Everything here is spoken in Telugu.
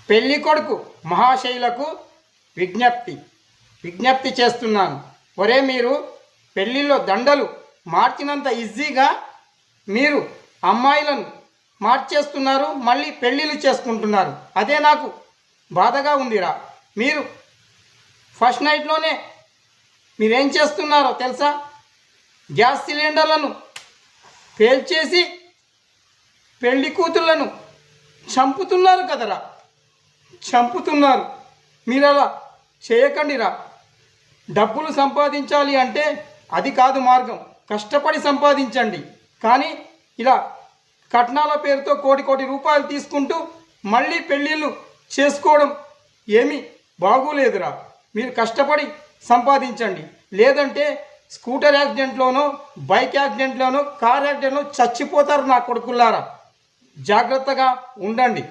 పెళ్లి కొడుకు మహాశైలకు విజ్ఞప్తి చేస్తున్నాను. ఒరే, మీరు పెళ్లిలో దండలు మార్చినంత ఈజీగా మీరు అమ్మాయిలను మార్చేస్తున్నారు, మళ్ళీ పెళ్ళిళ్ళు చేసుకుంటున్నారు. అదే నాకు బాధగా ఉందిరా. మీరు ఫస్ట్ నైట్లోనే మీరేం చేస్తున్నారో తెలుసా? గ్యాస్ సిలిండర్లను పేల్చేసి పెళ్లి కూతుళ్లను చంపుతున్నారు కదరా, చంపుతున్నారు. మీరు అలా చేయకండిరా. డబ్బులు సంపాదించాలి అంటే అది కాదు మార్గం, కష్టపడి సంపాదించండి. కానీ ఇలా కట్నాల పేరుతో కోటి రూపాయలు తీసుకుంటూ మళ్ళీ పెళ్ళిళ్ళు చేసుకోవడం ఏమీ బాగోలేదురా. మీరు కష్టపడి సంపాదించండి, లేదంటే స్కూటర్ యాక్సిడెంట్లోనో, బైక్ యాక్సిడెంట్లోనో, కార్ యాక్సిడెంట్లో చచ్చిపోతారు నా కొడుకులారా. జాగ్రత్తగా ఉండండి.